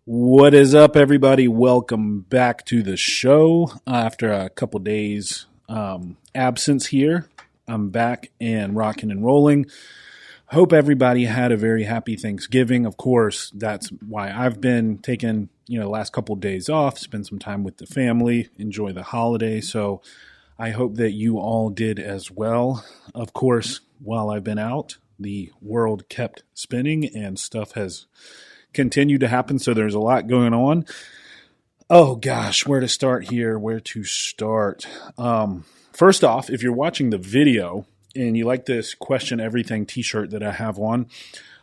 What is up, everybody? Welcome back to the show. After a couple days absence here, I'm back and rocking and rolling. Hope everybody had a very happy Thanksgiving. Of course, that's why I've been taking the last couple of days off, spend some time with the family, enjoy the holiday. So I hope that you all did as well. Of course, while I've been out, the world kept spinning and stuff has continue to happen. So there's a lot going on. Oh gosh, where to start here? First off, if you're watching the video and you like this Question Everything t-shirt that I have on,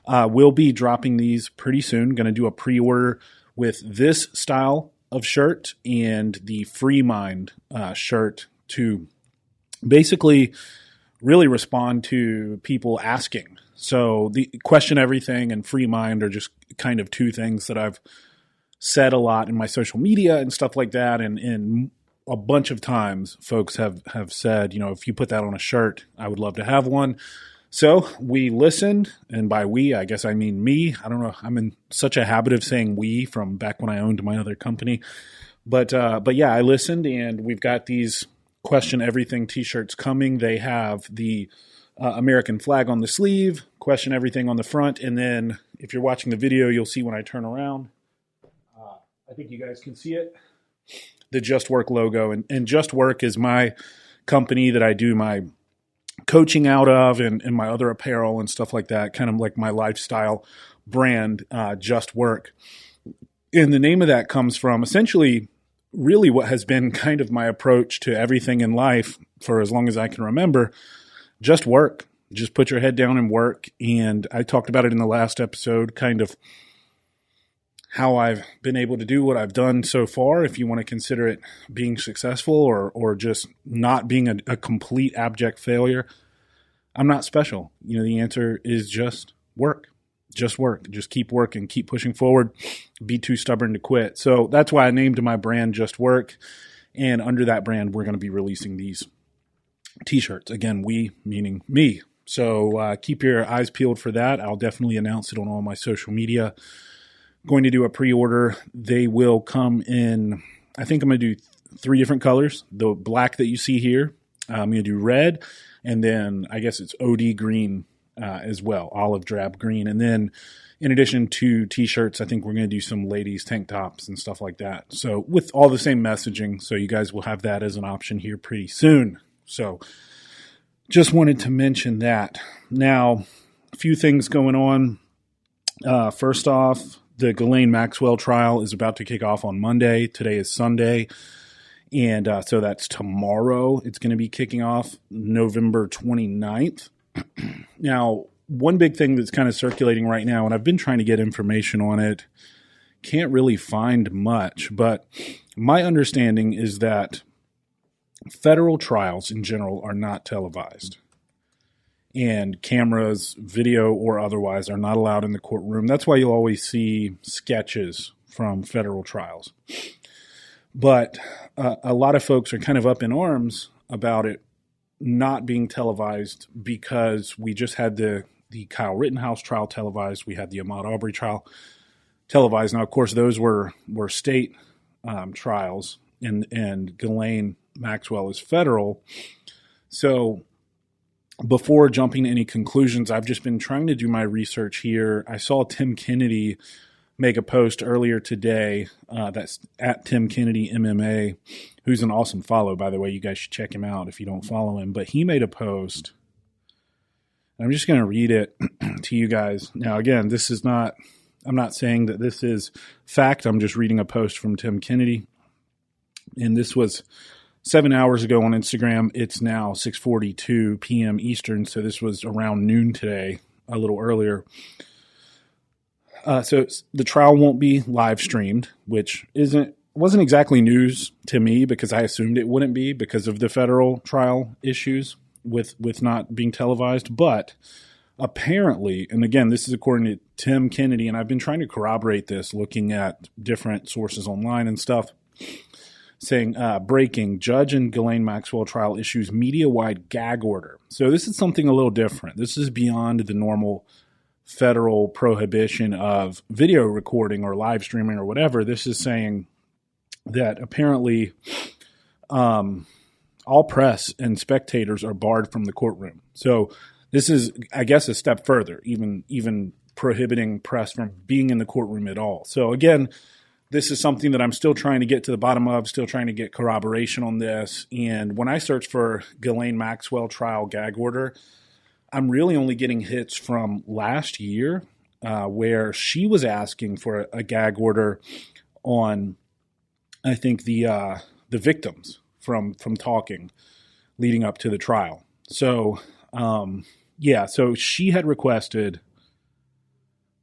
we'll be dropping these pretty soon. Going to do a pre-order with this style of shirt and the Free Mind shirt to basically really respond to people asking. So the Question Everything and Free Mind are just kind of two things that I've said a lot in my social media and stuff like that. And a bunch of times folks have said, if you put that on a shirt, I would love to have one. So we listened, and by we, I guess I mean me. I don't know. I'm in such a habit of saying we from back when I owned my other company. But yeah, I listened, and we've got these Question Everything t-shirts coming. They have the American flag on the sleeve, Question Everything on the front, and then if you're watching the video, you'll see when I turn around. I think you guys can see it. The Just Work logo, and Just Work is my company that I do my coaching out of, and my other apparel and stuff like that, kind of like my lifestyle brand, Just Work. And the name of that comes from essentially really what has been kind of my approach to everything in life for as long as I can remember. Just work. Just put your head down and work. And I talked about it in the last episode, kind of how I've been able to do what I've done so far, if you want to consider it being successful or just not being a complete abject failure. I'm not special. The answer is just work. Just work. Just keep working, keep pushing forward, be too stubborn to quit. So that's why I named my brand Just Work. And under that brand, we're going to be releasing these t-shirts. Again, we meaning me. So keep your eyes peeled for that. I'll definitely announce it on all my social media. Going to do a pre-order. They will come in, I think I'm going to do 3 different colors. The black that you see here, I'm going to do red, and then I guess it's OD green as well, olive drab green. And then in addition to t-shirts, I think we're going to do some ladies tank tops and stuff like that. So with all the same messaging, so you guys will have that as an option here pretty soon. So just wanted to mention that. Now, a few things going on. First off, the Galain Maxwell trial is about to kick off on Monday. Today is Sunday. And so that's tomorrow. It's going to be kicking off November 29th. Now, one big thing that's kind of circulating right now, and I've been trying to get information on it, can't really find much, but my understanding is that federal trials in general are not televised. And cameras, video or otherwise, are not allowed in the courtroom. That's why you'll always see sketches from federal trials. But a lot of folks are kind of up in arms about it not being televised because we just had the Kyle Rittenhouse trial televised. We had the Ahmaud Arbery trial televised. Now, of course, those were state trials, and Galain Maxwell is federal. So before jumping to any conclusions, I've just been trying to do my research here. I saw Tim Kennedy make a post earlier today. That's at Tim Kennedy MMA, who's an awesome follow, by the way. You guys should check him out if you don't follow him. But he made a post. I'm just going to read it to you guys. Now, again, I'm not saying that this is fact. I'm just reading a post from Tim Kennedy. And this was 7 hours ago on Instagram. It's now 6:42 p.m. Eastern, so this was around noon today, a little earlier. So the trial won't be live streamed, which wasn't exactly news to me because I assumed it wouldn't be because of the federal trial issues with not being televised. But apparently, and again, this is according to Tim Kennedy, and I've been trying to corroborate this looking at different sources online and stuff, saying, breaking, judge in Galain Maxwell trial issues media-wide gag order. So this is something a little different. This is beyond the normal federal prohibition of video recording or live streaming or whatever. This is saying that apparently all press and spectators are barred from the courtroom. So this is, I guess, a step further, even prohibiting press from being in the courtroom at all. So again, this is something that I'm still trying to get to the bottom of, still trying to get corroboration on this. And when I search for Galain Maxwell trial gag order, I'm really only getting hits from last year where she was asking for a gag order on, I think, the victims from talking leading up to the trial. So, so she had requested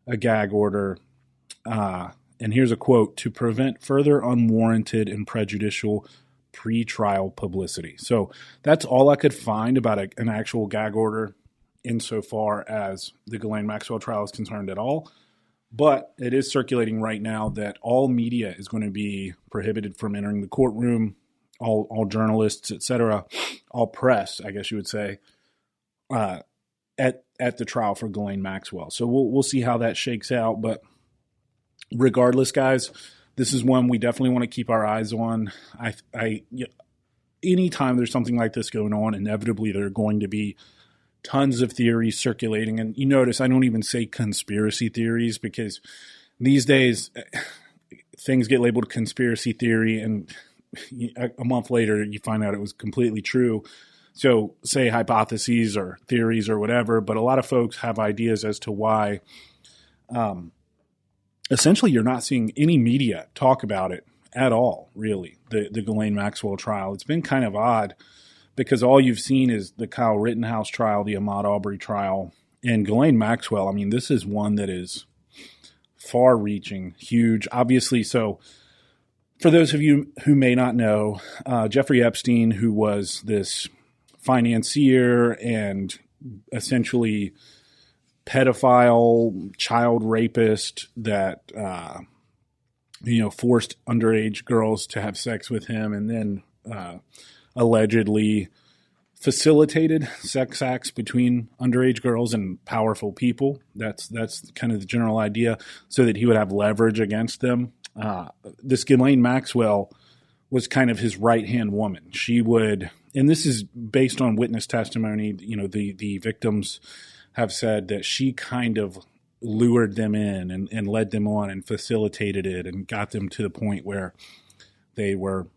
a gag order, and here's a quote, to prevent further unwarranted and prejudicial pretrial publicity. So that's all I could find about an actual gag order insofar as the Galain Maxwell trial is concerned at all. But it is circulating right now that all media is going to be prohibited from entering the courtroom, all journalists, etc., all press, I guess you would say, at the trial for Galain Maxwell. So we'll see how that shakes out. But regardless, guys, this is one we definitely want to keep our eyes on. Anytime there's something like this going on, inevitably there are going to be tons of theories circulating. And you notice I don't even say conspiracy theories, because these days things get labeled conspiracy theory and a month later you find out it was completely true. So say hypotheses or theories or whatever, but a lot of folks have ideas as to why essentially you're not seeing any media talk about it at all, really, the Galain Maxwell trial. It's been kind of odd, because all you've seen is the Kyle Rittenhouse trial, the Ahmaud Arbery trial, and Galain Maxwell. I mean, this is one that is far-reaching, huge, obviously. So for those of you who may not know, Jeffrey Epstein, who was this financier and essentially pedophile, child rapist that forced underage girls to have sex with him, and then allegedly facilitated sex acts between underage girls and powerful people. That's kind of the general idea, so that he would have leverage against them. This Ghislaine Maxwell was kind of his right-hand woman. She would, and this is based on witness testimony, the victims have said that she kind of lured them in and led them on and facilitated it and got them to the point where they were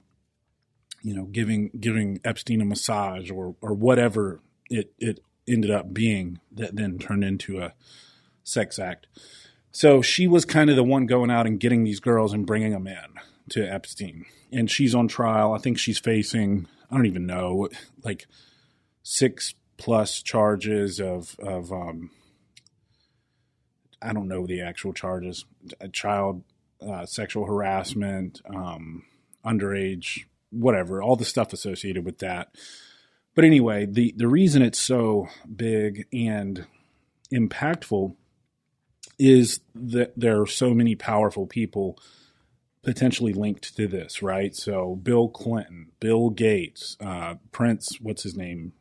giving Epstein a massage or whatever it ended up being, that then turned into a sex act. So she was kind of the one going out and getting these girls and bringing them in to Epstein. And she's on trial. I think she's facing, I don't even know, like 6+ charges of I don't know the actual charges, child sexual harassment, underage, whatever, all the stuff associated with that. But anyway, the reason it's so big and impactful is that there are so many powerful people potentially linked to this, right? So Bill Clinton, Bill Gates, Prince, what's his name?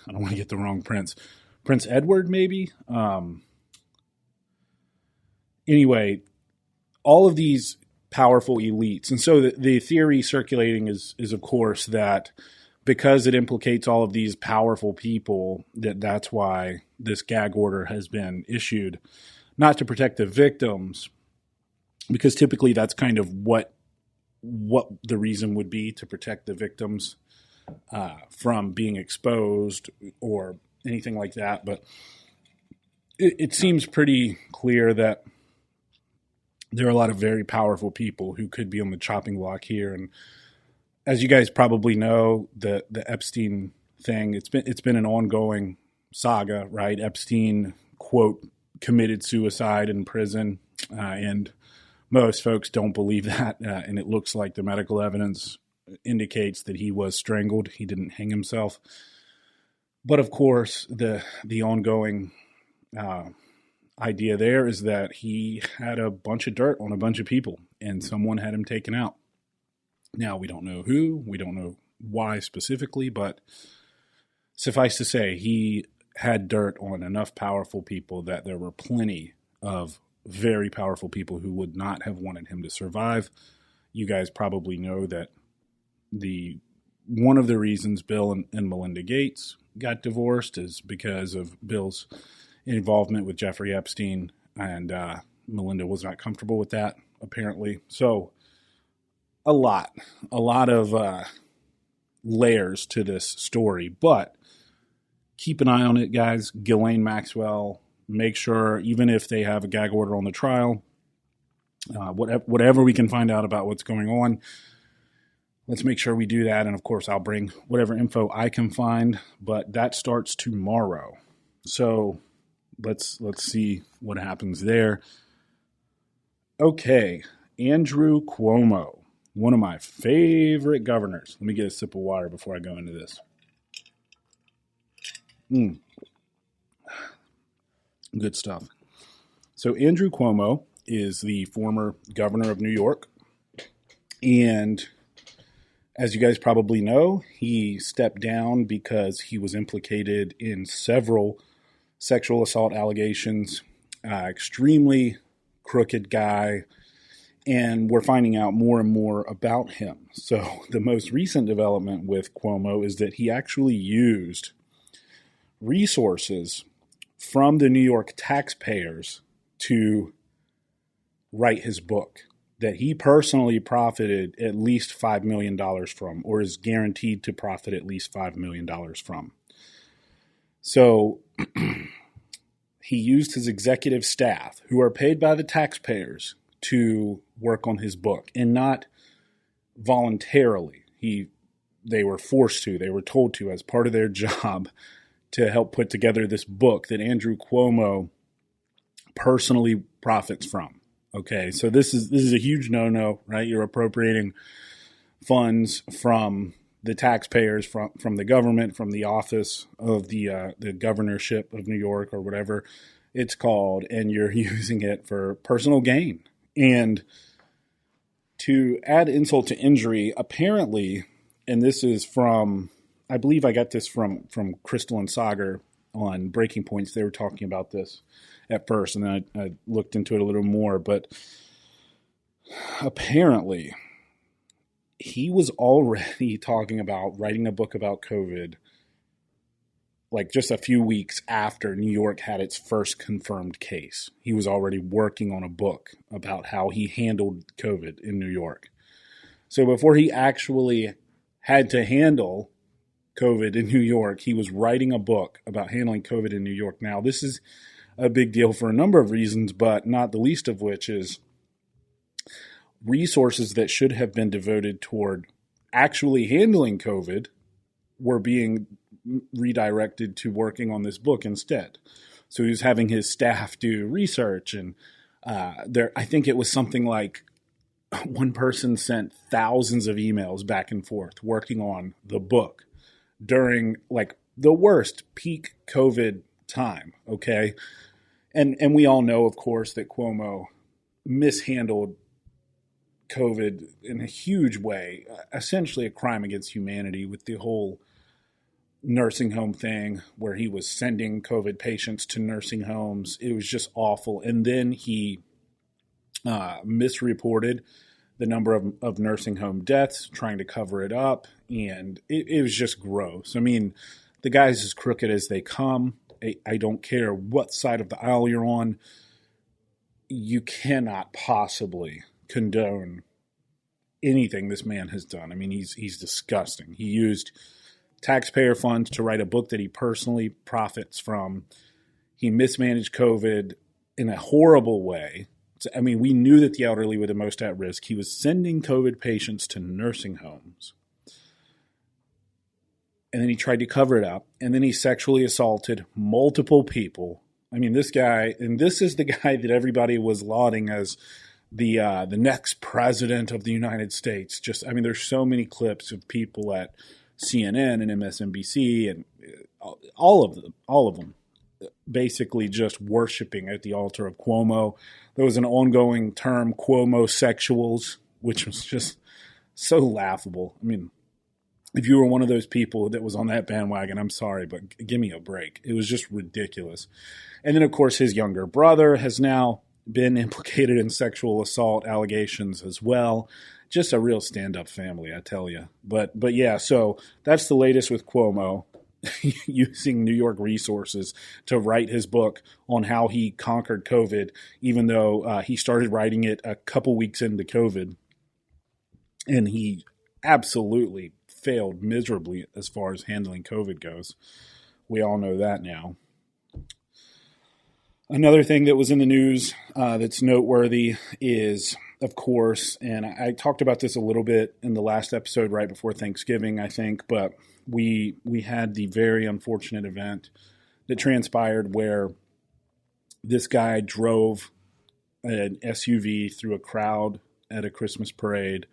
I don't want to get the wrong Prince. Prince Edward, maybe? Anyway, all of these powerful elites. And so the theory circulating is of course that because it implicates all of these powerful people, that's why this gag order has been issued, not to protect the victims, because typically that's kind of what the reason would be, to protect the victims from being exposed or anything like that. But it seems pretty clear that there are a lot of very powerful people who could be on the chopping block here. And as you guys probably know, the Epstein thing, it's been an ongoing saga, right? Epstein, quote, committed suicide in prison, and most folks don't believe that, and it looks like the medical evidence indicates that he was strangled. He didn't hang himself. But of course, the ongoing idea there is that he had a bunch of dirt on a bunch of people, and someone had him taken out. Now, we don't know who, we don't know why specifically, but suffice to say, he had dirt on enough powerful people that there were plenty of very powerful people who would not have wanted him to survive. You guys probably know that one of the reasons Bill and Melinda Gates got divorced is because of Bill's involvement with Jeffrey Epstein, and Melinda was not comfortable with that, apparently. So a lot of layers to this story, but keep an eye on it, guys. Galain Maxwell, make sure, even if they have a gag order on the trial, whatever we can find out about what's going on, let's make sure we do that. And of course, I'll bring whatever info I can find, but that starts tomorrow. So let's see what happens there. Okay, Andrew Cuomo, one of my favorite governors. Let me get a sip of water before I go into this. Good stuff. So Andrew Cuomo is the former governor of New York. And as you guys probably know, he stepped down because he was implicated in several sexual assault allegations. Extremely crooked guy. And we're finding out more and more about him. So the most recent development with Cuomo is that he actually used resources from the New York taxpayers to write his book that he personally profited at least $5 million from, or is guaranteed to profit at least $5 million from. So he used his executive staff, who are paid by the taxpayers, to work on his book, and not voluntarily. They were forced to, they were told to, as part of their job, to help put together this book that Andrew Cuomo personally profits from. Okay, so this is a huge no-no, right? You're appropriating funds from the taxpayers, from the government, from the office of the governorship of New York, or whatever it's called, and you're using it for personal gain. And to add insult to injury, apparently, and this is from, I believe I got this from Crystal and Sagar on Breaking Points. They were talking about this at first, and then I looked into it a little more. But apparently, he was already talking about writing a book about COVID like just a few weeks after New York had its first confirmed case. He was already working on a book about how he handled COVID in New York. So before he actually had to handle COVID in New York, he was writing a book about handling COVID in New York. Now, this is a big deal for a number of reasons, but not the least of which is resources that should have been devoted toward actually handling COVID were being redirected to working on this book instead. So he was having his staff do research, and I think it was something like one person sent thousands of emails back and forth working on the book during like the worst peak COVID time. Okay. And we all know, of course, that Cuomo mishandled COVID in a huge way, essentially a crime against humanity with the whole nursing home thing where he was sending COVID patients to nursing homes. It was just awful. And then he misreported the number of nursing home deaths, trying to cover it up. And it was just gross. I mean, the guy's as crooked as they come. I don't care what side of the aisle you're on. You cannot possibly condone anything this man has done. I mean, he's disgusting. He used taxpayer funds to write a book that he personally profits from. He mismanaged COVID in a horrible way. I mean, we knew that the elderly were the most at risk. He was sending COVID patients to nursing homes. And then he tried to cover it up. And then he sexually assaulted multiple people. I mean, this guy, and this is the guy that everybody was lauding as the next president of the United States. Just, I mean, there's so many clips of people at CNN and MSNBC and all of them basically just worshiping at the altar of Cuomo. There was an ongoing term, Cuomosexuals, which was just so laughable. I mean, if you were one of those people that was on that bandwagon, I'm sorry, but give me a break. It was just ridiculous. And then, of course, his younger brother has now been implicated in sexual assault allegations as well. Just a real stand-up family, I tell you. But yeah, so that's the latest with Cuomo using New York resources to write his book on how he conquered COVID, even though he started writing it a couple weeks into COVID. And he absolutely failed miserably as far as handling COVID goes. We all know that now. Another thing that was in the news that's noteworthy is, of course, and I talked about this a little bit in the last episode right before Thanksgiving, I think, but we had the very unfortunate event that transpired where this guy drove an SUV through a crowd at a Christmas parade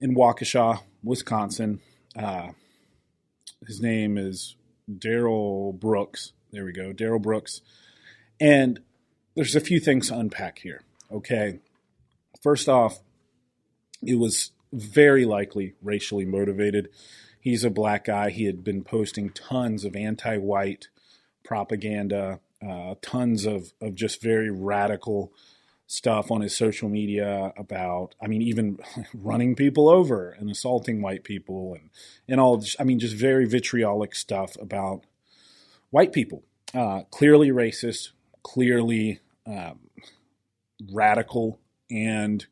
in Waukesha, Wisconsin. His name is Daryl Brooks. There we go, Daryl Brooks. And there's a few things to unpack here, okay? First off, it was very likely racially motivated. He's a black guy. He had been posting tons of anti-white propaganda, tons of just very radical stuff on his social media about, I mean, even running people over and assaulting white people and all, just very vitriolic stuff about white people. Clearly racist, clearly radical, and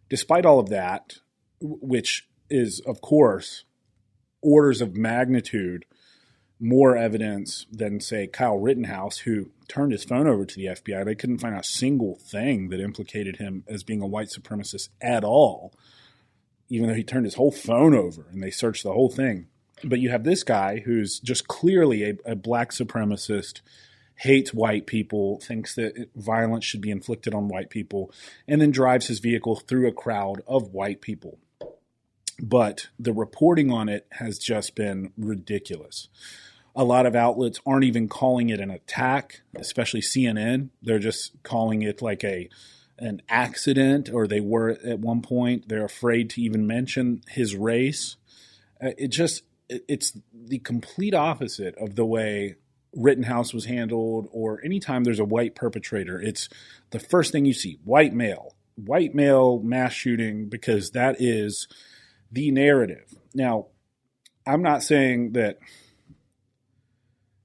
despite all of that, which is, of course, orders of magnitude more evidence than, say, Kyle Rittenhouse, who turned his phone over to the FBI. They couldn't find a single thing that implicated him as being a white supremacist at all, even though he turned his whole phone over and they searched the whole thing. But you have this guy who's just clearly a black supremacist, hates white people, thinks that violence should be inflicted on white people, and then drives his vehicle through a crowd of white people. But the reporting on it has just been ridiculous. A lot of outlets aren't even calling it an attack, especially CNN. They're just calling it like an accident, or they were at one point. They're afraid to even mention his race. It's the complete opposite of the way Rittenhouse was handled, or anytime there's a white perpetrator, it's the first thing you see, white male mass shooting, because that is the narrative. Now, I'm not saying that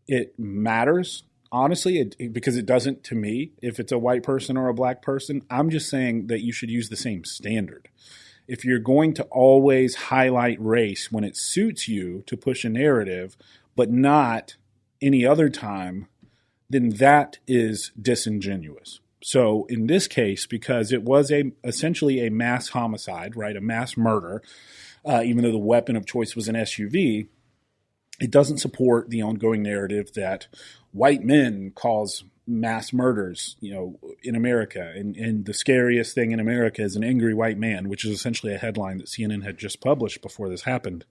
it matters, honestly, because it doesn't to me, if it's a white person or a black person. I'm just saying that you should use the same standard. If you're going to always highlight race when it suits you to push a narrative, but not any other time, then that is disingenuous. So in this case, because it was essentially a mass homicide, right, a mass murder, even though the weapon of choice was an SUV, it doesn't support the ongoing narrative that white men cause mass murders, in America. And the scariest thing in America is an angry white man, which is essentially a headline that CNN had just published before this happened.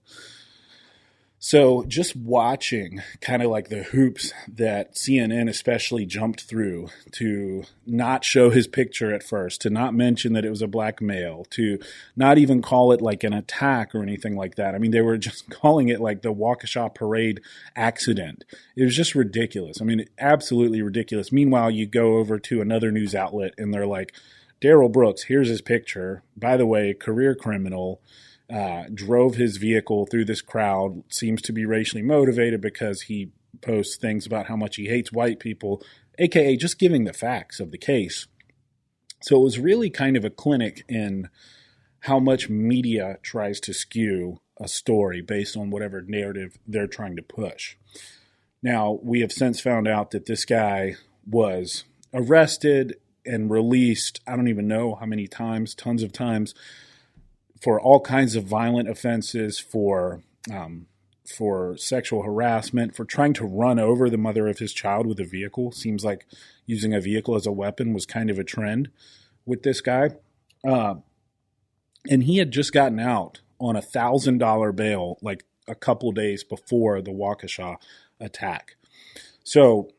So just watching kind of like the hoops that CNN especially jumped through to not show his picture at first, to not mention that it was a black male, to not even call it like an attack or anything like that. I mean, they were just calling it like the Waukesha parade accident. It was just ridiculous. I mean, absolutely ridiculous. Meanwhile, you go over to another news outlet and they're like, Daryl Brooks, here's his picture. By the way, career criminal. Drove his vehicle through this crowd, seems to be racially motivated because he posts things about how much he hates white people, aka just giving the facts of the case. So it was really kind of a clinic in how much media tries to skew a story based on whatever narrative they're trying to push. Now, we have since found out that this guy was arrested and released, I don't even know how many times, tons of times, for all kinds of violent offenses, for sexual harassment, for trying to run over the mother of his child with a vehicle. Seems like using a vehicle as a weapon was kind of a trend with this guy. And he had just gotten out on $1,000 bail like a couple days before the Waukesha attack. So,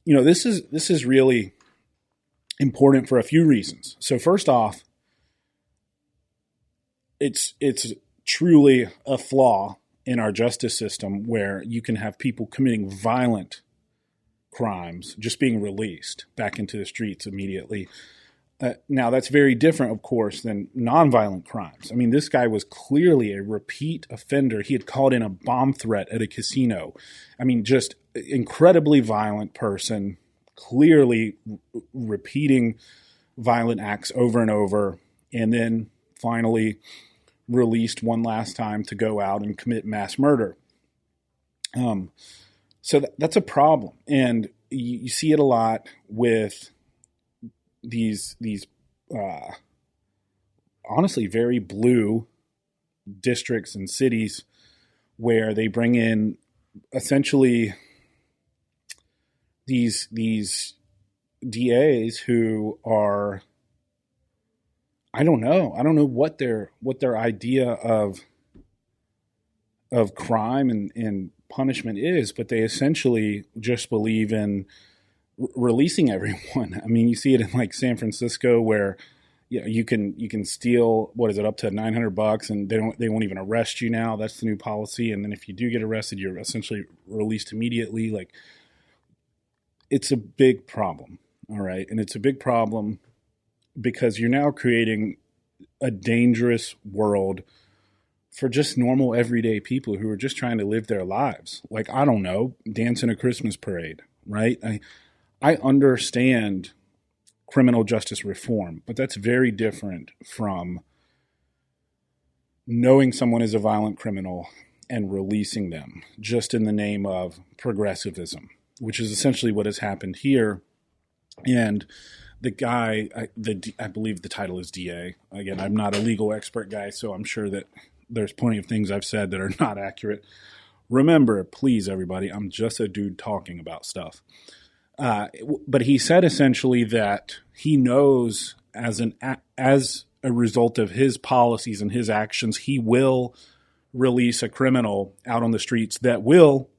this is really important for a few reasons. So first off, it's truly a flaw in our justice system where you can have people committing violent crimes just being released back into the streets immediately. Now, that's very different, of course, than nonviolent crimes. I mean, this guy was clearly a repeat offender. He had called in a bomb threat at a casino. I mean, just incredibly violent person, clearly repeating violent acts over and over, and then finally released one last time to go out and commit mass murder. So that's a problem. And you see it a lot with these honestly very blue districts and cities where they bring in essentially these DAs who are, I don't know what their idea of crime and punishment is, but they essentially just believe in releasing everyone. I mean, you see it in like San Francisco where you can steal, what is it, up to $900, and they won't even arrest you now. That's the new policy. And then if you do get arrested, you're essentially released immediately. Like, it's a big problem. All right. And it's a big problem because you're now creating a dangerous world for just normal everyday people who are just trying to live their lives. Like, I don't know, dance in a Christmas parade, right? I understand criminal justice reform, but that's very different from knowing someone is a violent criminal and releasing them just in the name of progressivism, which is essentially what has happened here. And the guy, I believe the title is DA. Again, I'm not a legal expert guy, so I'm sure that there's plenty of things I've said that are not accurate. Remember, please, everybody, I'm just a dude talking about stuff. But he said essentially that he knows as a result of his policies and his actions, he will release a criminal out on the streets that will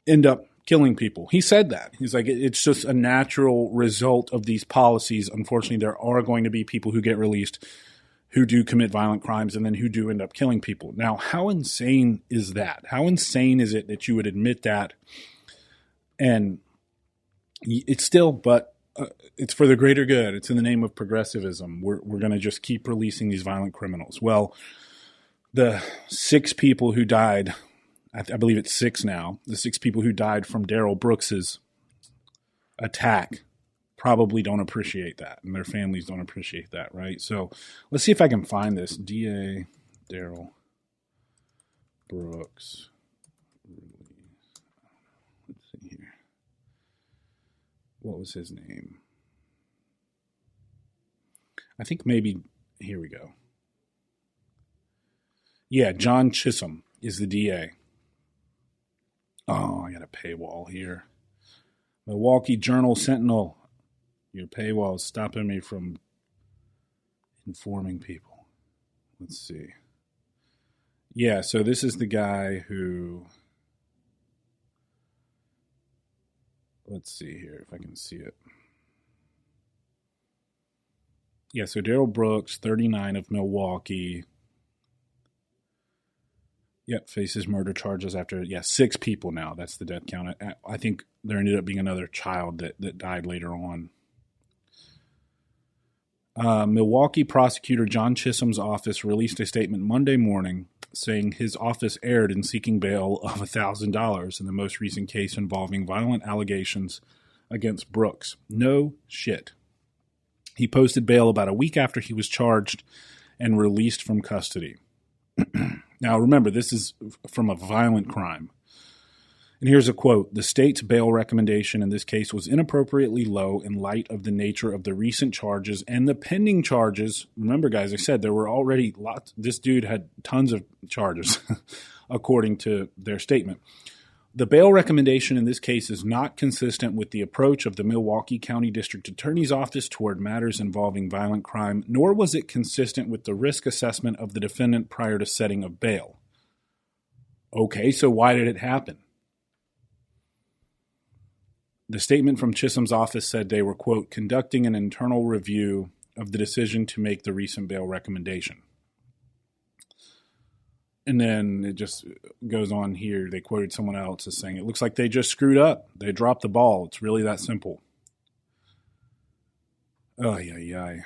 end up killing people. He said that. He's like, it's just a natural result of these policies. Unfortunately, there are going to be people who get released who do commit violent crimes and then who do end up killing people. Now, how insane is that? How insane is it that you would admit that? And it's still, but it's for the greater good. It's in the name of progressivism. We're going to just keep releasing these violent criminals. Well, the 6 people who died, I believe it's 6 now, the 6 people who died from Darrell Brooks's attack probably don't appreciate that, and their families don't appreciate that, right? So let's see if I can find this. DA Darrell Brooks. Let's see here. What was his name? I think maybe, here we go. Yeah, John Chisholm is the DA. Oh, I got a paywall here. Milwaukee Journal Sentinel. Your paywall is stopping me from informing people. Let's see. Yeah, so this is the guy who... Let's see here if I can see it. Yeah, so Darrell Brooks, 39 of Milwaukee. Yep, faces murder charges after, 6 people now. That's the death count. I think there ended up being another child that died later on. Milwaukee prosecutor John Chisholm's office released a statement Monday morning saying his office erred in seeking bail of $1,000 in the most recent case involving violent allegations against Brooks. No shit. He posted bail about a week after he was charged and released from custody. Now, remember, this is from a violent crime. And here's a quote. The state's bail recommendation in this case was inappropriately low in light of the nature of the recent charges and the pending charges. Remember, guys, I said there were already lots. This dude had tons of charges, according to their statement. The bail recommendation in this case is not consistent with the approach of the Milwaukee County District Attorney's Office toward matters involving violent crime, nor was it consistent with the risk assessment of the defendant prior to setting of bail. Okay, so why did it happen? The statement from Chisholm's office said they were, quote, conducting an internal review of the decision to make the recent bail recommendation. And then it just goes on here. They quoted someone else as saying, it looks like they just screwed up. They dropped the ball. It's really that simple. Oh, yeah.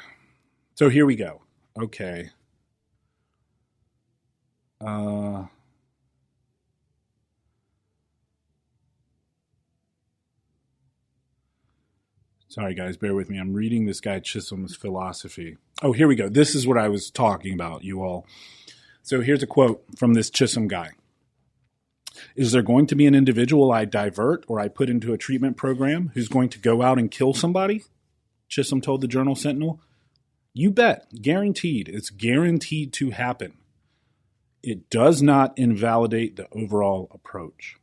So here we go. Okay. Sorry, guys, bear with me. I'm reading this guy Chisholm's philosophy. Oh, here we go. This is what I was talking about, you all. So here's a quote from this Chisholm guy. Is there going to be an individual I divert or I put into a treatment program who's going to go out and kill somebody? Chisholm told the Journal Sentinel. You bet. Guaranteed. It's guaranteed to happen. It does not invalidate the overall approach.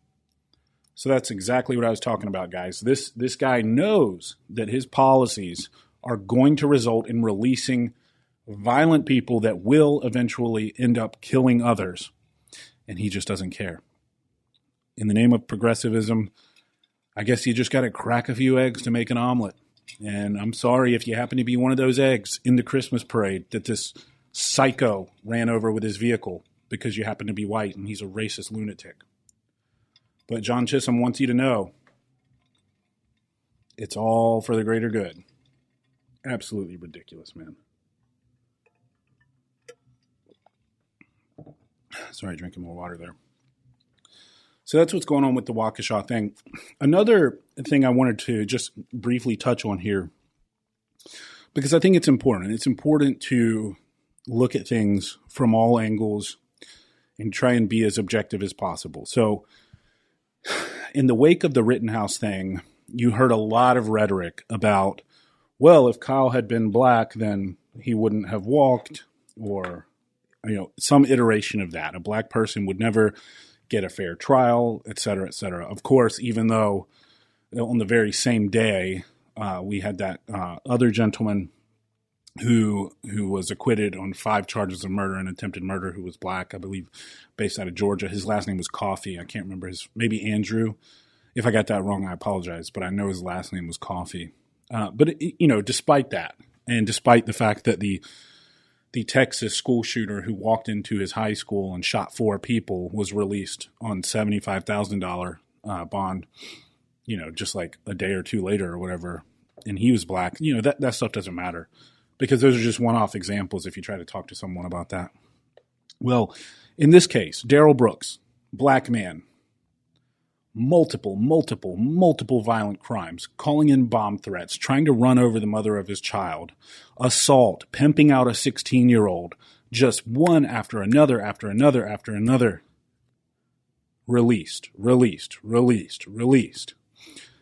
So that's exactly what I was talking about, guys. This guy knows that his policies are going to result in releasing violent people that will eventually end up killing others, and he just doesn't care. In the name of progressivism, I guess you just got to crack a few eggs to make an omelet. And I'm sorry if you happen to be one of those eggs in the Christmas parade that this psycho ran over with his vehicle because you happen to be white and he's a racist lunatic. But John Chisholm wants you to know it's all for the greater good. Absolutely ridiculous, man. Sorry, drinking more water there. So that's what's going on with the Waukesha thing. Another thing I wanted to just briefly touch on here, because I think it's important. It's important to look at things from all angles and try and be as objective as possible. So in the wake of the Rittenhouse thing, you heard a lot of rhetoric about, well, if Kyle had been black, then he wouldn't have walked, or, some iteration of that. A black person would never get a fair trial, et cetera, et cetera. Of course, even though on the very same day, we had that other gentleman who was acquitted on 5 charges of murder and attempted murder, who was black, I believe, based out of Georgia. His last name was Coffey. I can't remember maybe Andrew. If I got that wrong, I apologize, but I know his last name was Coffey. But despite that, and despite the fact that the Texas school shooter who walked into his high school and shot 4 people was released on $75,000 bond, just like a day or two later or whatever, and he was black, that stuff doesn't matter, because those are just one-off examples if you try to talk to someone about that. Well, in this case, Darrell Brooks, black man, multiple violent crimes, calling in bomb threats, trying to run over the mother of his child, assault, pimping out a 16-year-old, just one after another. Released.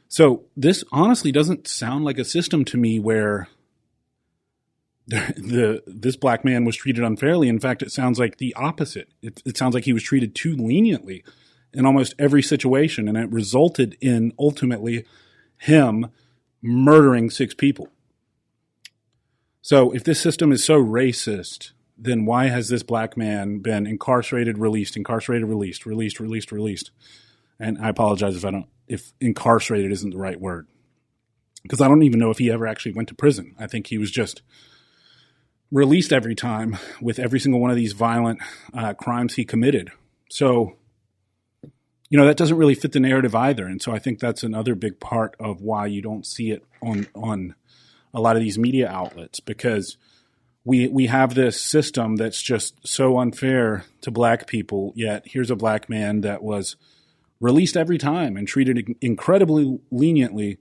So this honestly doesn't sound like a system to me where this black man was treated unfairly. In fact, it sounds like the opposite. It sounds like he was treated too leniently in almost every situation, and it resulted in ultimately him murdering 6 people. So if this system is so racist, then why has this black man been incarcerated, released? And I apologize if incarcerated isn't the right word, because I don't even know if he ever actually went to prison. I think he was just released every time with every single one of these violent crimes he committed. So that doesn't really fit the narrative either. And so I think that's another big part of why you don't see it on a lot of these media outlets, because we have this system that's just so unfair to black people, yet here's a black man that was released every time and treated incredibly leniently,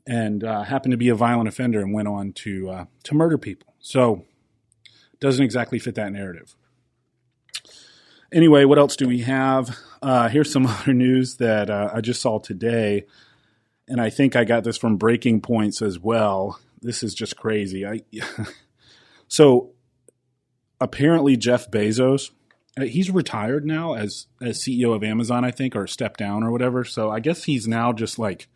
and happened to be a violent offender and went on to murder people. So it doesn't exactly fit that narrative. Anyway, what else do we have? Here's some other news that I just saw today, and I think I got this from Breaking Points as well. This is just crazy. So apparently Jeff Bezos, he's retired now as CEO of Amazon, I think, or stepped down or whatever. So I guess he's now just like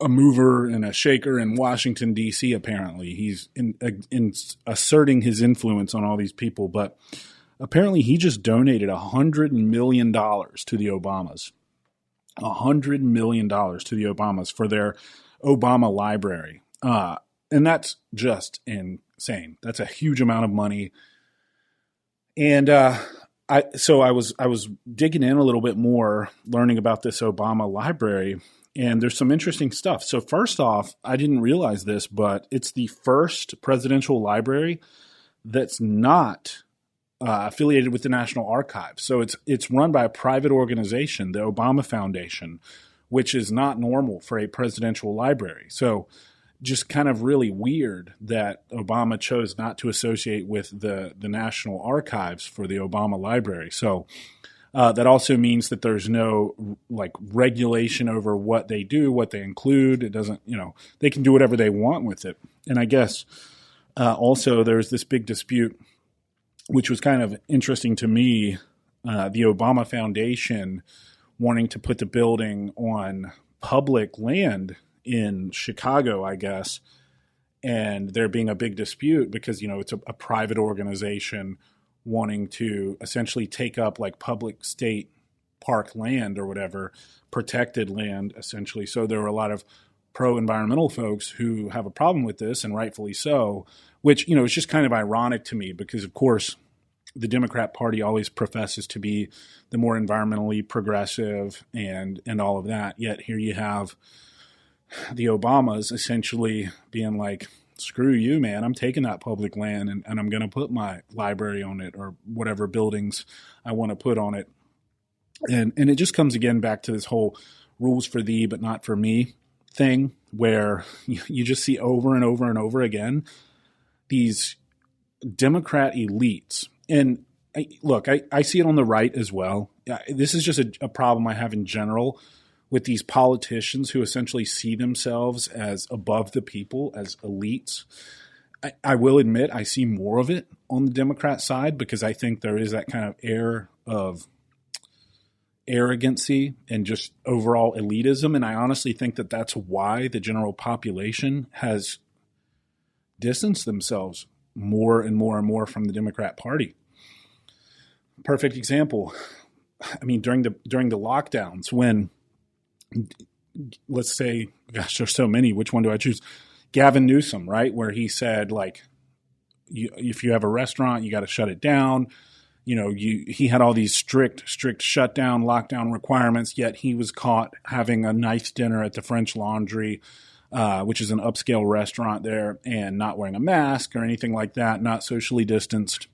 a mover and a shaker in Washington, D.C., apparently. He's in asserting his influence on all these people, but apparently he just donated $100 million to the Obamas. $100 million to the Obamas for their Obama library. And that's just insane. That's a huge amount of money. And I was digging in a little bit more, learning about this Obama library, and there's some interesting stuff. So first off, I didn't realize this, but it's the first presidential library that's not affiliated with the National Archives. So it's run by a private organization, the Obama Foundation, which is not normal for a presidential library. So just kind of really weird that Obama chose not to associate with the National Archives for the Obama Library. So that also means that there's no like regulation over what they do, what they include. It doesn't, they can do whatever they want with it. And I guess also there's this big dispute, which was kind of interesting to me, the Obama Foundation wanting to put the building on public land in Chicago, I guess, and there being a big dispute because, it's a private organization wanting to essentially take up like public state park land or whatever, protected land, essentially. So there were a lot of pro-environmental folks who have a problem with this, and rightfully so, which, is just kind of ironic to me because, of course, the Democrat Party always professes to be the more environmentally progressive and all of that. Yet here you have the Obamas essentially being like, screw you, man, I'm taking that public land and I'm going to put my library on it or whatever buildings I want to put on it. And it just comes again back to this whole rules for thee but not for me thing where you just see over and over and over again these Democrat elites. And I see it on the right as well. This is just a problem I have in general with these politicians who essentially see themselves as above the people, as elites. I will admit I see more of it on the Democrat side because I think there is that kind of air of arrogancy and just overall elitism. And I honestly think that that's why the general population has distanced themselves more and more and more from the Democrat Party. Perfect example. I mean, during the lockdowns when, let's say, gosh, there's so many, which one do I choose? Gavin Newsom, right? Where he said, like, if you have a restaurant, you got to shut it down. He had all these strict shutdown, lockdown requirements, yet he was caught having a nice dinner at the French Laundry, which is an upscale restaurant there, and not wearing a mask or anything like that, not socially distanced.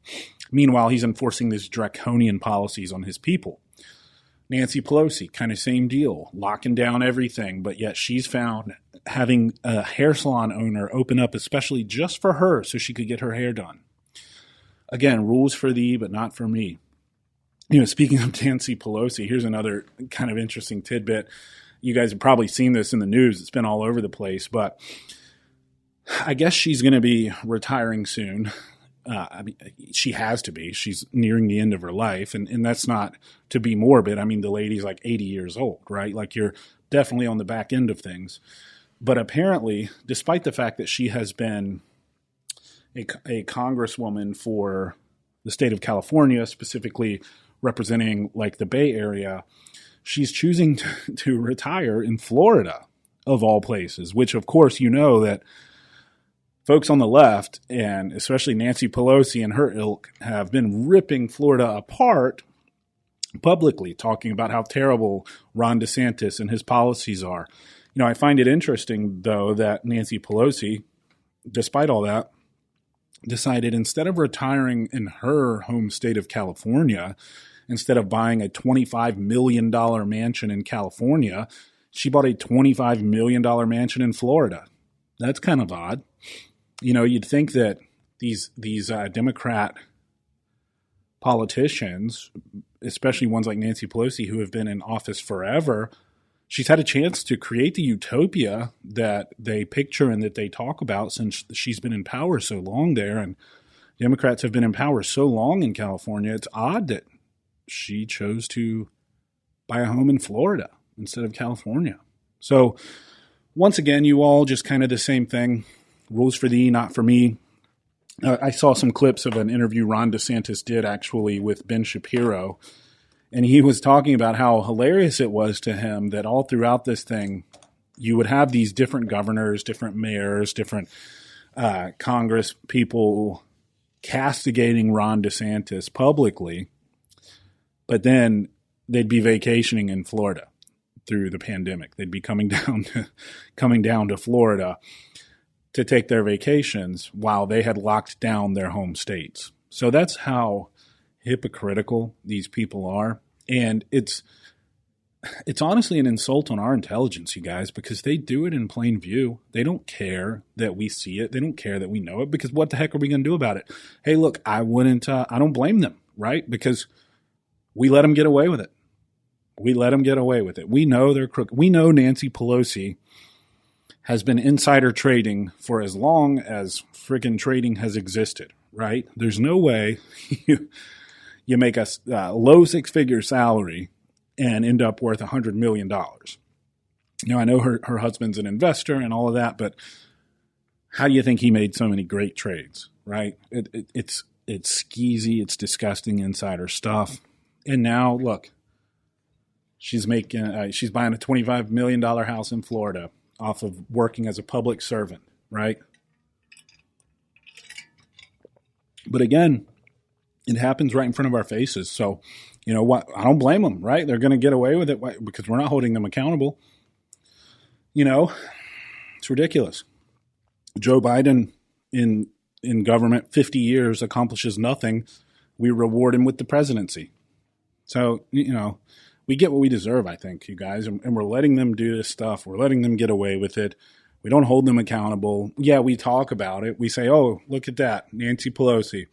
Meanwhile, he's enforcing these draconian policies on his people. Nancy Pelosi, kind of same deal, locking down everything, but yet she's found having a hair salon owner open up especially just for her so she could get her hair done. Again, rules for thee, but not for me. Speaking of Nancy Pelosi, here's another kind of interesting tidbit. You guys have probably seen this in the news. It's been all over the place, but I guess she's going to be retiring soon. She has to be. She's nearing the end of her life, and that's not to be morbid. I mean, the lady's like 80 years old, right? Like, you're definitely on the back end of things. But apparently, despite the fact that she has been a congresswoman for the state of California, specifically representing like the Bay Area, she's choosing to retire in Florida, of all places, which, of course, that folks on the left, and especially Nancy Pelosi and her ilk, have been ripping Florida apart publicly, talking about how terrible Ron DeSantis and his policies are. I find it interesting, though, that Nancy Pelosi, despite all that, decided instead of retiring in her home state of California, instead of buying a $25 million mansion in California, she bought a $25 million mansion in Florida. That's kind of odd. You'd think that these Democrat politicians, especially ones like Nancy Pelosi, who have been in office forever, she's had a chance to create the utopia that they picture and that they talk about since she's been in power so long there. And Democrats have been in power so long in California. It's odd that she chose to buy a home in Florida instead of California. So once again, you all just kind of the same thing. Rules for thee, not for me. I saw some clips of an interview Ron DeSantis did actually with Ben Shapiro, and he was talking about how hilarious it was to him that all throughout this thing, you would have these different governors, different mayors, different Congress people castigating Ron DeSantis publicly. But then they'd be vacationing in Florida through the pandemic. They'd be coming down to Florida to take their vacations while they had locked down their home states. So that's how hypocritical these people are. And it's honestly an insult on our intelligence, you guys, because they do it in plain view. They don't care that we see it. They don't care that we know it, because what the heck are we going to do about it? Hey, look, I don't blame them, right? Because we let them get away with it. We let them get away with it. We know they're crooked. We know Nancy Pelosi has been insider trading for as long as friggin' trading has existed, right? There's no way you make a low six-figure salary and end up worth $100 million. I know her husband's an investor and all of that, but how do you think he made so many great trades, right? It's skeezy, it's disgusting insider stuff. And now, look, she's buying a $25 million house in Florida off of working as a public servant, right? But again, it happens right in front of our faces. So, you know what? I don't blame them, right? They're going to get away with it because we're not holding them accountable. It's ridiculous. Joe Biden in government, 50 years, accomplishes nothing. We reward him with the presidency. So, we get what we deserve, I think, you guys. And we're letting them do this stuff. We're letting them get away with it. We don't hold them accountable. Yeah, we talk about it. We say, oh, look at that, Nancy Pelosi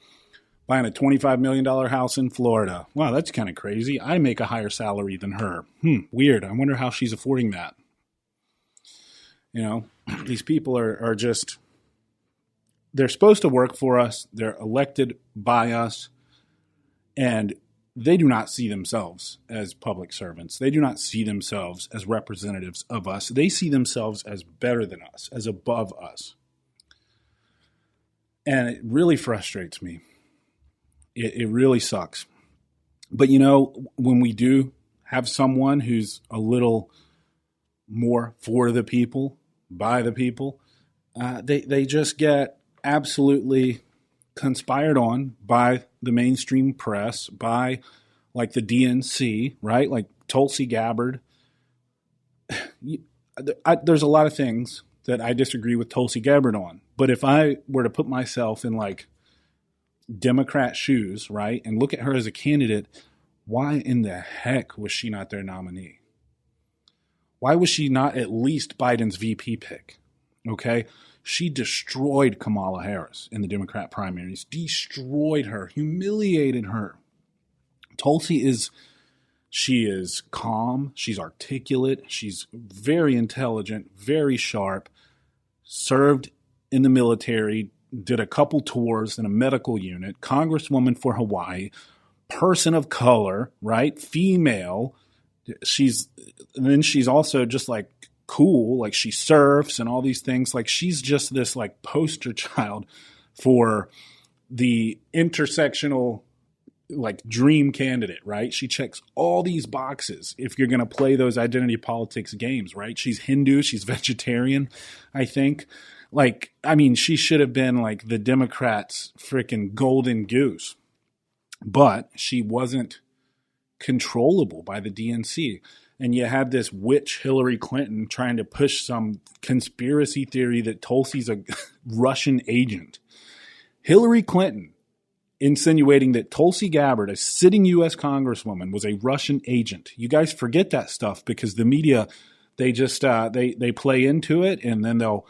buying a $25 million house in Florida. Wow, that's kind of crazy. I make a higher salary than her. Weird. I wonder how she's affording that. These people are just, they're supposed to work for us. They're elected by us. And they do not see themselves as public servants. They do not see themselves as representatives of us. They see themselves as better than us, as above us. And it really frustrates me. It really sucks. But, when we do have someone who's a little more for the people, by the people, they just get absolutely conspired on by the mainstream press, by like the DNC, right? Like Tulsi Gabbard. There's a lot of things that I disagree with Tulsi Gabbard on. But if I were to put myself in like Democrat shoes, right, and look at her as a candidate, why in the heck was she not their nominee? Why was she not at least Biden's VP pick? Okay. She destroyed Kamala Harris in the Democrat primaries, destroyed her, humiliated her. Tulsi she is calm. She's articulate. She's very intelligent, very sharp, served in the military, did a couple tours in a medical unit, congresswoman for Hawaii, person of color, right? Female. She's also just like cool, like she surfs and all these things. Like she's just this like poster child for the intersectional like dream candidate, right? She checks all these boxes if you're going to play those identity politics games, right? She's Hindu, she's vegetarian, I think. Like, I mean, she should have been like the Democrats' freaking golden goose, but she wasn't controllable by the DNC. And you had this witch Hillary Clinton trying to push some conspiracy theory that Tulsi's a Russian agent. Hillary Clinton insinuating that Tulsi Gabbard, a sitting U.S. congresswoman, was a Russian agent. You guys forget that stuff because the media, they just they play into it and then they'll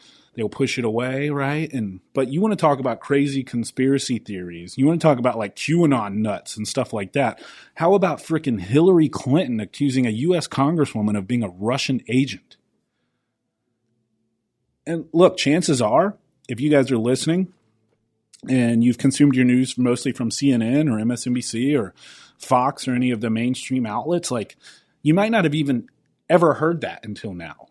push it away, right? But you want to talk about crazy conspiracy theories. You want to talk about like QAnon nuts and stuff like that. How about freaking Hillary Clinton accusing a U.S. congresswoman of being a Russian agent? And look, chances are, if you guys are listening and you've consumed your news mostly from CNN or MSNBC or Fox or any of the mainstream outlets, like you might not have even ever heard that until now.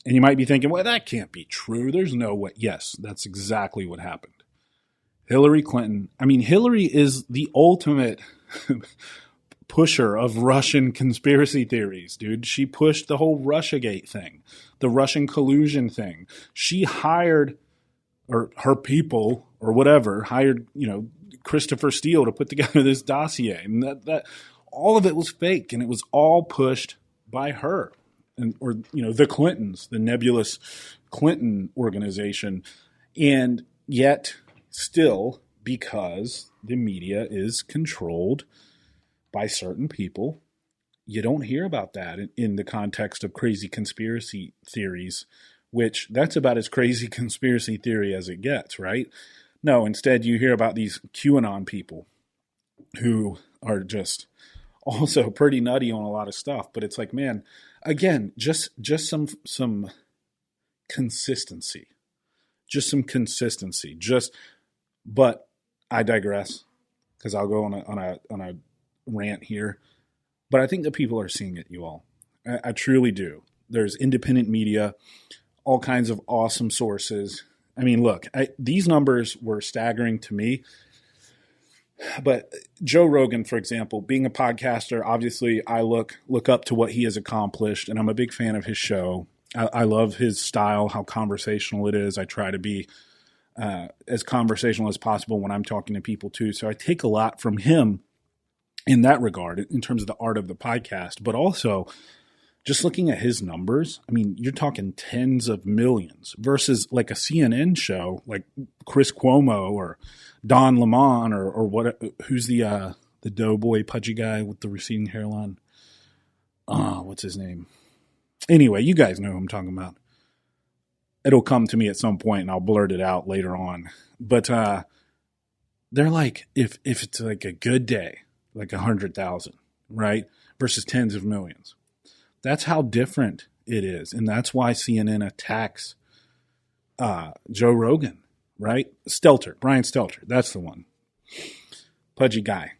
And you might be thinking, well, that can't be true. There's no way. Yes, that's exactly what happened. Hillary Clinton. I mean, Hillary is the ultimate pusher of Russian conspiracy theories, dude. She pushed the whole Russiagate thing, the Russian collusion thing. She hired, or her people, or whatever, hired, Christopher Steele to put together this dossier. And that all of it was fake, and it was all pushed by her, or the Clintons, the nebulous Clinton organization, and yet still, because the media is controlled by certain people, you don't hear about that in the context of crazy conspiracy theories, which that's about as crazy conspiracy theory as it gets, right? No, instead you hear about these QAnon people who are just also pretty nutty on a lot of stuff. But it's like, man, again, just some consistency, but I digress, because I'll go on a rant here. But I think that people are seeing it, you all. I truly do. There's independent media, all kinds of awesome sources. I mean, look, these numbers were staggering to me. But Joe Rogan, for example, being a podcaster, obviously I look up to what he has accomplished, and I'm a big fan of his show. I love his style, how conversational it is. I try to be as conversational as possible when I'm talking to people too. So I take a lot from him in that regard, in terms of the art of the podcast, but also just looking at his numbers. I mean, you're talking tens of millions versus like a CNN show, like Chris Cuomo or Don Lemon or what? Who's the doughboy pudgy guy with the receding hairline? What's his name? Anyway, you guys know who I'm talking about. It'll come to me at some point and I'll blurt it out later on. But they're like, if it's like a good day, like 100,000, right? Versus tens of millions. That's how different it is. And that's why CNN attacks Joe Rogan, right? Brian Stelter, that's the one. Pudgy guy.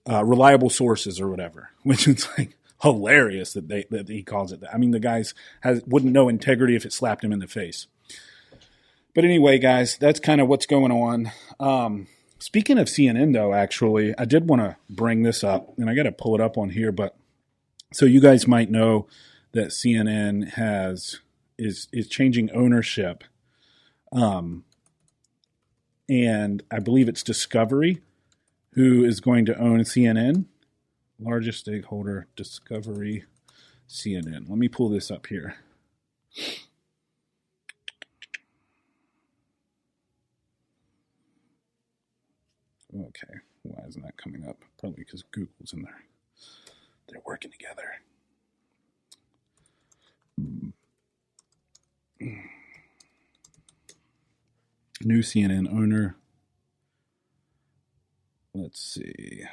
Reliable sources or whatever, which is like hilarious that he calls it that. I mean, the guys wouldn't know integrity if it slapped him in the face. But anyway, guys, that's kind of what's going on. Speaking of CNN, though, actually, I did want to bring this up, and I got to pull it up on here. But so you guys might know that CNN is changing ownership, and I believe it's Discovery who is going to own CNN. Largest stakeholder, Discovery, CNN. Let me pull this up here. Okay, why isn't that coming up? Probably because Google's in there. They're working together. New CNN owner. Let's see.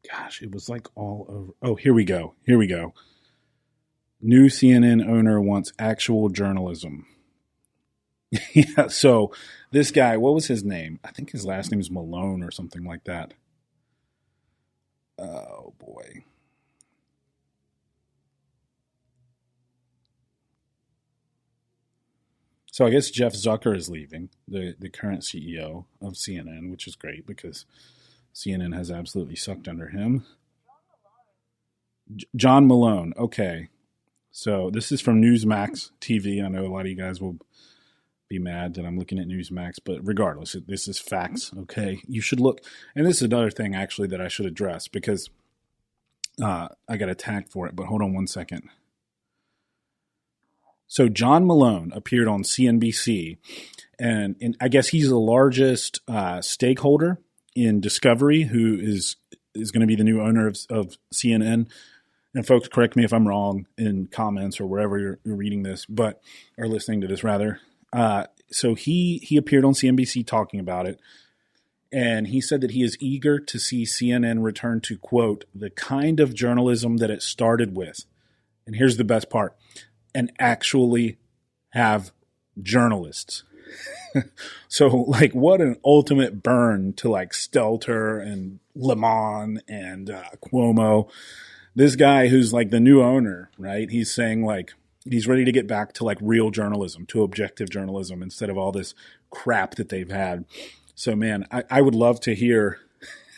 Gosh, it was like all over. Oh, here we go. New CNN owner wants actual journalism. Yeah, so this guy, what was his name? I think his last name is Malone or something like that. Oh, boy. So I guess Jeff Zucker is leaving, the current CEO of CNN, which is great because CNN has absolutely sucked under him. John Malone. Okay. So this is from Newsmax TV. I know a lot of you guys will be mad that I'm looking at Newsmax, but regardless, this is facts. Okay. You should look. And this is another thing actually that I should address because I got attacked for it, but hold on one second. So John Malone appeared on CNBC, and I guess he's the largest stakeholder in Discovery, who is going to be the new owner of CNN. And folks, correct me if I'm wrong in comments or wherever you're reading this, or listening to this rather. So he appeared on CNBC talking about it, and he said that he is eager to see CNN return to, quote, the kind of journalism that it started with. And here's the best part, and actually have journalists. So, like, what an ultimate burn to, like, Stelter and Lemon and Cuomo. This guy who's, like, the new owner, right? He's saying, like, he's ready to get back to, like, real journalism, to objective journalism instead of all this crap that they've had. So, man, I would love to hear,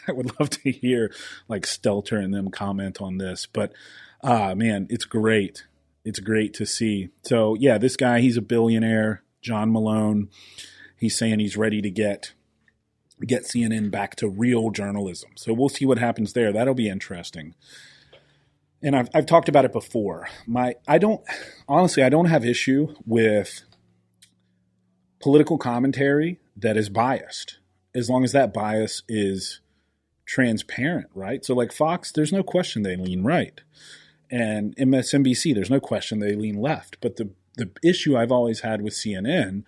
like, Stelter and them comment on this. But, man, it's great. It's great to see. So, yeah, this guy, he's a billionaire, John Malone. He's saying he's ready to get get CNN back to real journalism. So we'll see what happens there. That'll be interesting. And I've talked about it before. I don't have issue with political commentary that is biased, as long as that bias is transparent, right? So like Fox, there's no question they lean right. And MSNBC, there's no question they lean left. But the issue I've always had with CNN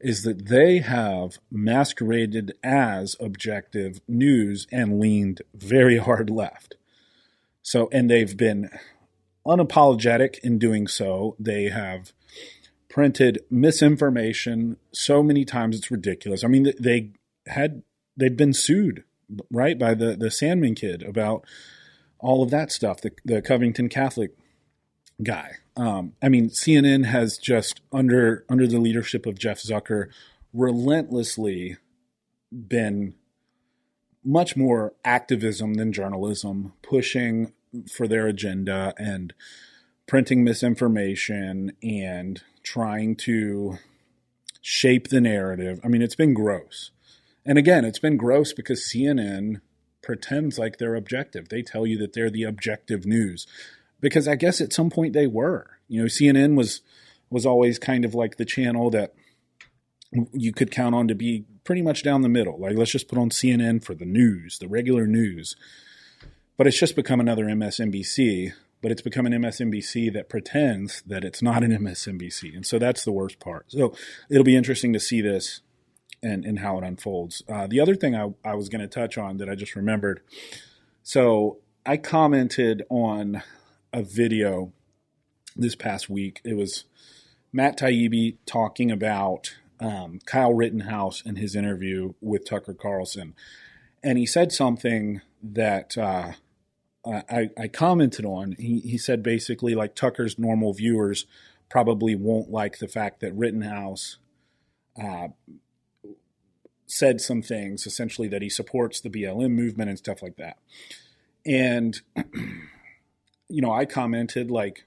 is that they have masqueraded as objective news and leaned very hard left. So, and they've been unapologetic in doing so. They have printed misinformation so many times it's ridiculous. I mean, they've been sued, right, by the Sandman kid about all of that stuff, the Covington Catholic guy. I mean, CNN has just under the leadership of Jeff Zucker relentlessly been much more activism than journalism, pushing for their agenda and printing misinformation and trying to shape the narrative. I mean, it's been gross. And again, it's been gross because CNN pretends like they're objective. They tell you that they're the objective news because I guess at some point they were. You know, CNN was always kind of like the channel that you could count on to be pretty much down the middle. Like, let's just put on CNN for the news, the regular news. But it's just become another MSNBC, but it's become an MSNBC that pretends that it's not an MSNBC. And so that's the worst part. So it'll be interesting to see this and how it unfolds. The other thing I was going to touch on that I just remembered. So I commented on a video this past week. It was Matt Taibbi talking about Kyle Rittenhouse in his interview with Tucker Carlson. And he said something that I commented on. He said basically like Tucker's normal viewers probably won't like the fact that Rittenhouse said some things, essentially that he supports the BLM movement and stuff like that. And, you know, I commented like,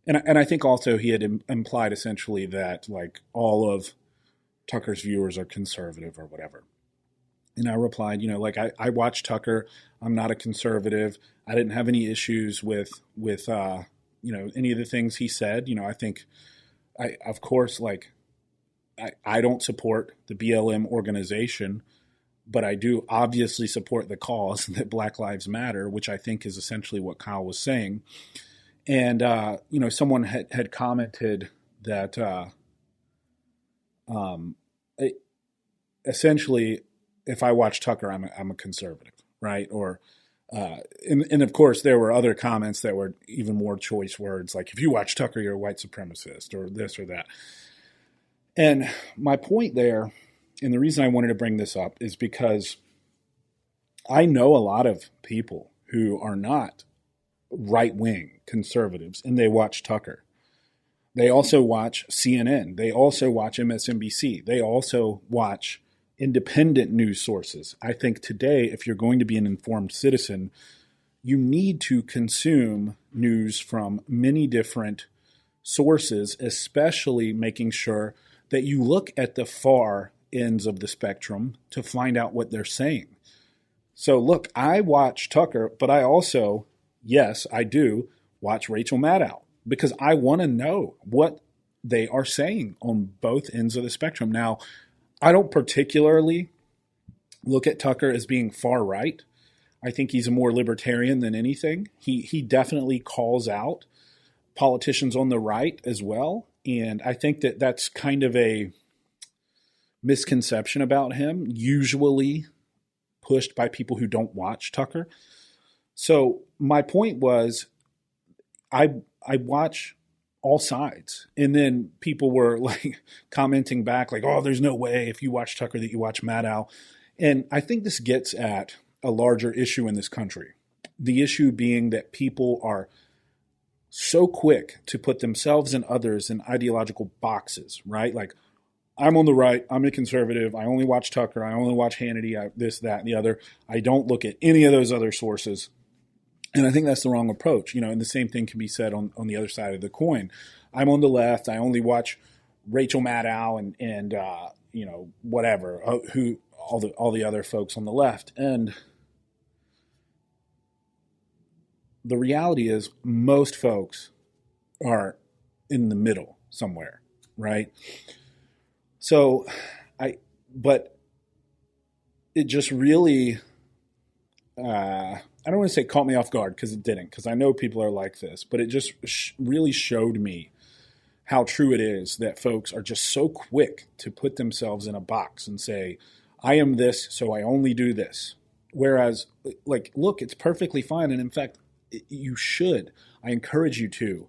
and I think also he had implied essentially that like all of Tucker's viewers are conservative or whatever. And I replied, you know, like I watch Tucker. I'm not a conservative. I didn't have any issues with you know, any of the things he said. You know, I think of course, like I don't support the BLM organization, but I do obviously support the cause that Black Lives Matter, which I think is essentially what Kyle was saying. And, you know, someone had commented that essentially, if I watch Tucker, I'm a conservative, right? Or, and of course, there were other comments that were even more choice words, like if you watch Tucker, you're a white supremacist or this or that. And my point there, and the reason I wanted to bring this up is because I know a lot of people who are not right-wing conservatives, and they watch Tucker. They also watch CNN. They also watch MSNBC. They also watch independent news sources. I think today, if you're going to be an informed citizen, you need to consume news from many different sources, especially making sure that you look at the far ends of the spectrum to find out what they're saying. So look, I watch Tucker, but I also, yes, I do watch Rachel Maddow because I want to know what they are saying on both ends of the spectrum. Now, I don't particularly look at Tucker as being far right. I think he's a more libertarian than anything. He definitely calls out politicians on the right as well. And I think that that's kind of a misconception about him, usually pushed by people who don't watch Tucker. So my point was I watch all sides. And then people were like commenting back like, oh, there's no way if you watch Tucker that you watch Maddow. And I think this gets at a larger issue in this country. The issue being that people are so quick to put themselves and others in ideological boxes, right? Like, I'm on the right, I'm a conservative, I only watch Tucker, I only watch Hannity, this, that, and the other. I don't look at any of those other sources. And I think that's the wrong approach, you know, and the same thing can be said on the other side of the coin. I'm on the left, I only watch Rachel Maddow and you know, whatever, who all the other folks on the left. And the reality is most folks are in the middle somewhere, right? So but it just really, I don't want to say caught me off guard, because it didn't, because I know people are like this, but it just really showed me how true it is that folks are just so quick to put themselves in a box and say, I am this, so I only do this. Whereas, like, look, it's perfectly fine. And in fact, you should. I encourage you to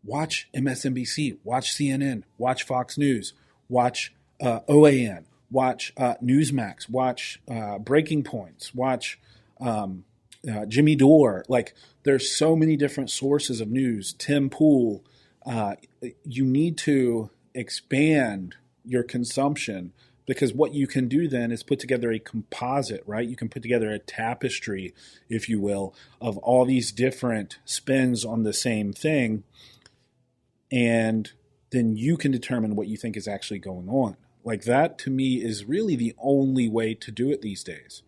watch MSNBC, watch CNN, watch Fox News, watch OAN, watch Newsmax, watch Breaking Points, watch Jimmy Dore. Like, there's so many different sources of news. Tim Pool. You need to expand your consumption, because what you can do then is put together a composite, right? You can put together a tapestry, if you will, of all these different spins on the same thing. And then you can determine what you think is actually going on. Like, that to me is really the only way to do it these days.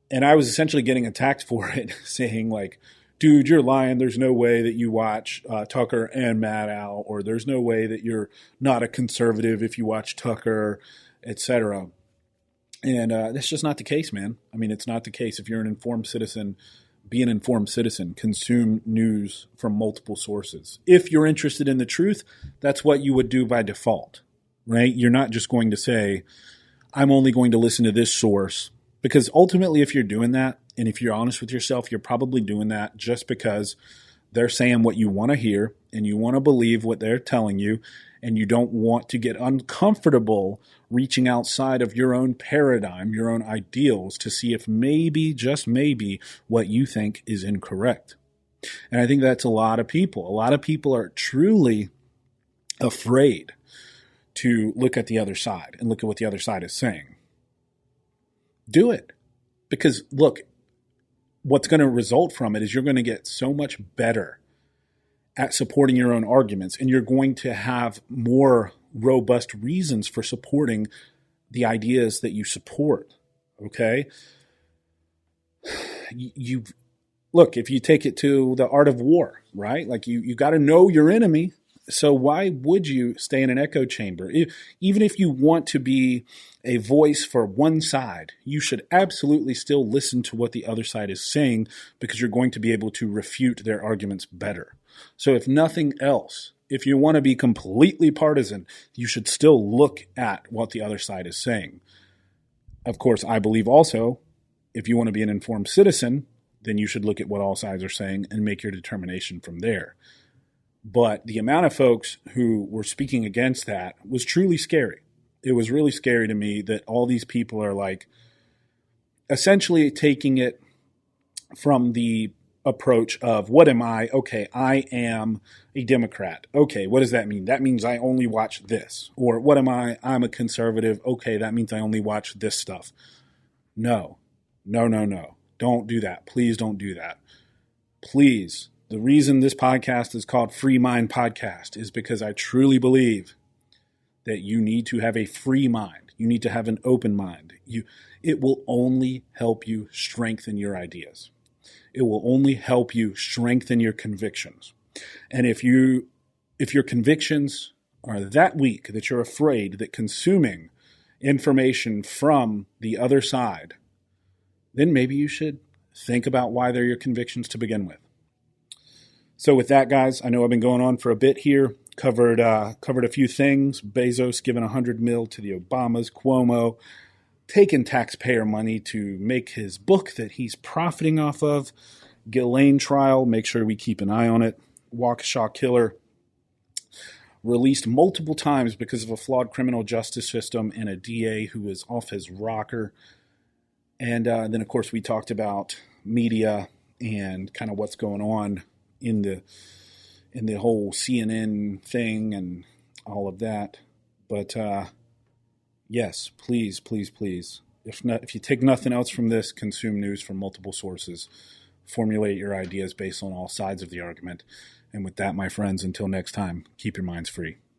And I was essentially getting attacked for it, saying like, dude, you're lying. There's no way that you watch Tucker and Maddow, or there's no way that you're not a conservative if you watch Tucker, etc. And that's just not the case, man. I mean, it's not the case. If you're an informed citizen, be an informed citizen. Consume news from multiple sources. If you're interested in the truth, that's what you would do by default, right? You're not just going to say, I'm only going to listen to this source. Because ultimately, if you're doing that, and if you're honest with yourself, you're probably doing that just because they're saying what you want to hear, and you want to believe what they're telling you, and you don't want to get uncomfortable reaching outside of your own paradigm, your own ideals, to see if maybe, just maybe, what you think is incorrect. And I think that's a lot of people. A lot of people are truly afraid to look at the other side and look at what the other side is saying. Do it. Because look, what's going to result from it is you're going to get so much better at supporting your own arguments, and you're going to have more robust reasons for supporting the ideas that you support. Okay? Look, if you take it to the art of war, right? Like, you got to know your enemy. So why would you stay in an echo chamber? Even if you want to be a voice for one side, you should absolutely still listen to what the other side is saying, because you're going to be able to refute their arguments better. So if nothing else, if you want to be completely partisan, you should still look at what the other side is saying. Of course, I believe also, if you want to be an informed citizen, then you should look at what all sides are saying and make your determination from there. But the amount of folks who were speaking against that was truly scary. It was really scary to me that all these people are like essentially taking it from the approach of, what am I? Okay, I am a Democrat. Okay, what does that mean? That means I only watch this. Or what am I? I'm a conservative. Okay, that means I only watch this stuff. No. Don't do that. Please don't do that. Please. The reason this podcast is called Free Mind Podcast is because I truly believe that you need to have a free mind. You need to have an open mind. It will only help you strengthen your ideas. It will only help you strengthen your convictions. And if your convictions are that weak that you're afraid that consuming information from the other side, then maybe you should think about why they're your convictions to begin with. So with that, guys, I know I've been going on for a bit here. Covered a few things. Bezos giving $100 million to the Obamas. Cuomo taking taxpayer money to make his book that he's profiting off of. Galain trial. Make sure we keep an eye on it. Waukesha killer released multiple times because of a flawed criminal justice system and a DA who was off his rocker. And then, of course, we talked about media and kind of what's going on in the whole CNN thing and all of that. But yes, please. If you take nothing else from this, consume news from multiple sources. Formulate your ideas based on all sides of the argument. And with that, my friends, until next time, keep your minds free.